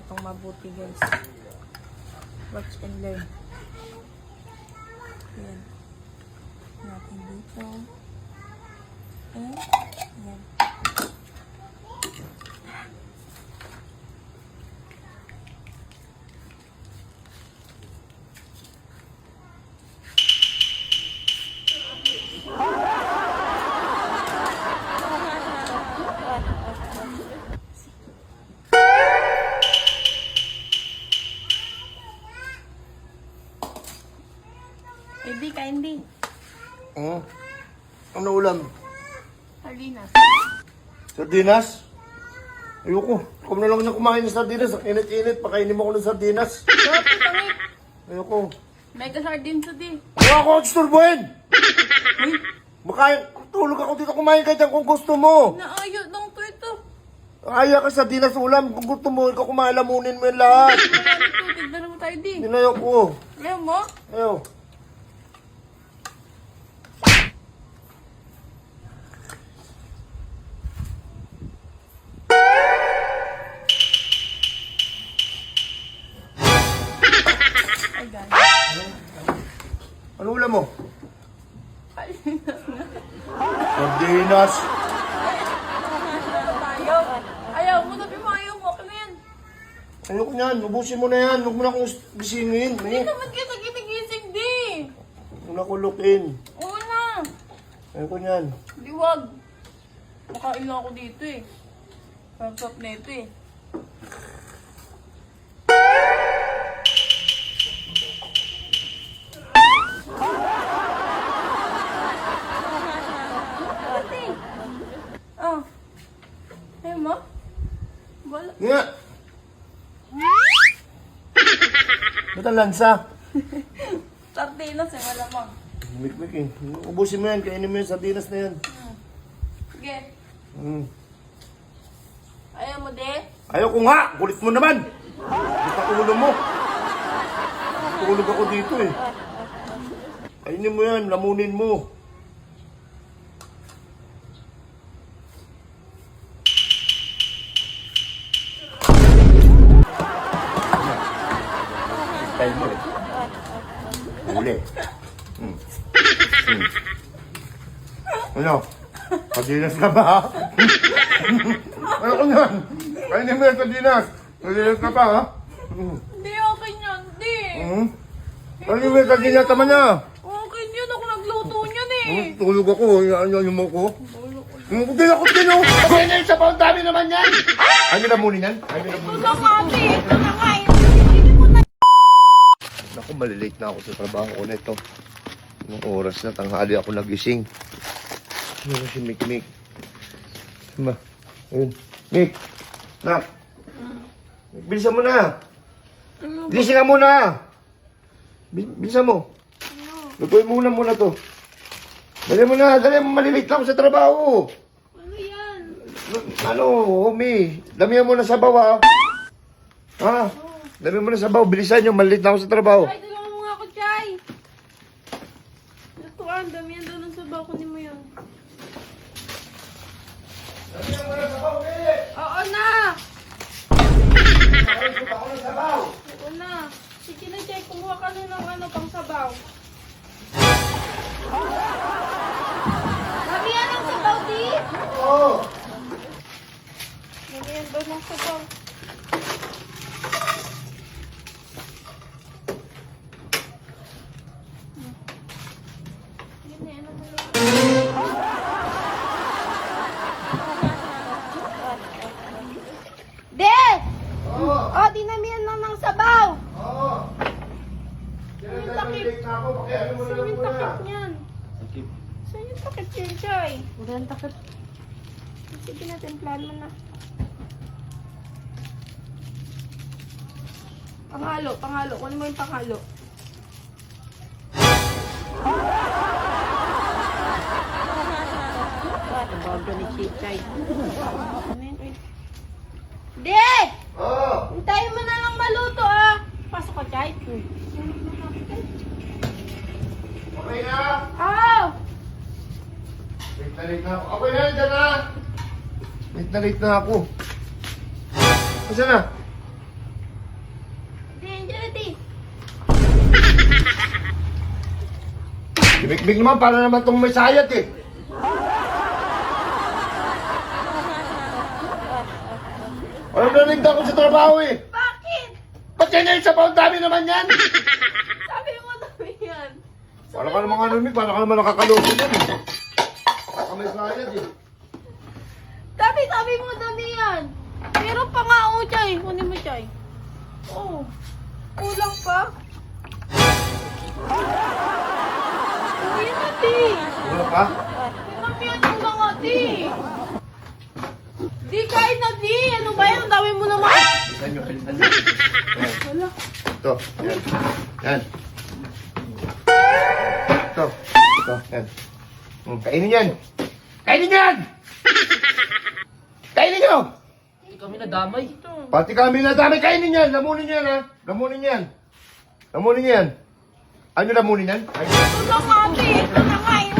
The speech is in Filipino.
itong mabuti guys. Watch and learn. Ayan. Natin dito. And, ayan. Hindi, kain din. Ano ulam? Sardinas. Sardinas? Ayoko. Kung na lang niya kumain ng sardinas, ang init-init, pakainin mo ko ng sardinas. Bakit, pangit? Ayoko. Mega sardines din. Huwag ako eksturbuhin! Makain, tulog ako dito kumain ka dyan kung gusto mo. Naayo lang to ito. Aya ka sardinas ulam, kung gusto mo, ikaw kumain, lamunin mo yung lahat. Tignan mo tayo din. Yun na ayoko. Ayaw mo? Ayaw. Ay, gano'n. Ano ulam mo? Sardinas. Ayaw. Ayaw mo, sabi mo ayaw mo. Ano yan? Ayoko niyan, ubusin mo na yan. Huwag mo na akong gisingin. Hindi naman kita ginigising din. Huwag na kulukin. Oo na. Ayoko niyan. Liwag. Makain lang ako dito eh. Sarap na ito eh. Oh. Ayaw mo? Wala. Nga! Ba't ang lansa? Sardinas eh, malamang. Mikmik eh. Ubusin mo yan, kainin mo yung sardinas na yan. Sige. Mm. Ayaw mo de? Ayaw ko nga! Kulit mo naman! Basta ulo mo! Tulog ako dito eh. Kainin mo yan, lamunin mo. Style mo eh. Uli. Ano? Sardinas ka ba ha? Ano ko yan? Kainin mo yan sardinas. Sardinas ka pa ha? Hindi, okay yan. Hindi. Kainin mo yan sardinas tama niya. Okay yun. Ako nagluto niyan eh. Tulog ako. Ano mo ko? Hindi ako tino. Kaya na yung sabaw. Dami naman yan. Ay, nilamunin yan? Ay, nilamunin yan? Kami. Ito na nga eh. Naku, malilate na ako sa trabaho ko nito. Anong oras na, tanghali ako nagising. Ano si Mik? Ma, ayun. Mik, nak. Bilisan mo na. Bilisan ka muna. Bilisan mo. Lutuin muna to. Dali mo, malilate na ako sa trabaho. Ano yan? Ano, homie, damihan mo na sa bawa. Ha? Dami mo na sa baw, bilisan nyo, malit na ako sa trabaho. Ay, tulungan mo nga ako, Chay. Natuan, damihan daw ng sabaw. Kunin mo yun. Damihan mo na sa baw, eh! Oo na! Ako na sa baw! Oo na. Sige na, Chay. Kumuha ka na ng pang sabaw. Damihan ng sabaw, di? Oo! Damihan daw ng sabaw. De! Oo! Oh, dinamihan lang ng sabaw. Oo! Kaya Yung na takip. malilate na ako, pakiano mo na Saan lang yung muna. takip niyan? Saan yung takip yan, Chay? Wala yung takip. Sige na, timplahan mo na. Panghalo. Kunin mo yung panghalo. Ang bago ni Chichay. De! Oo! Hintayin mo na lang maluto ah. Pasok ka, Chay. Okay na? Oh! Late na ako. Okay na, dyan na! Late na ako. Kasi na? Si Mikmik naman, para naman itong may sayat eh. Alam na rin ako sa trabaho eh. Bakit? Ba't yan yung sabaw? Ang dami naman yan. Sabi mo dami yan. Para ka naman ano, Mik, para ka naman nakakaloko yan eh. Para ka may sayat eh. Sabi mo dami yan. Meron pa nga ako, Chay. Kunin mo, Chay. Oh. Kulang pa. Uy, nati. Wala pa? Pinampiyan mo lang, ati. Di kain na, di. Ano ba yan? Ang dami mo naman. Alisan nyo, alisan nyo. Ayan. Wala. Ito, yan. Yan. Ito, yan. Kainin yan. Kainin yan! Kainin nyo! Hindi kami nadamay. Pati kami na dami, kainin yan! Lamunin yan, ha? Lamunin yan. Lamunin yan. Ano lamunin yan? Ay, Ito lang, ate. Ito na nga.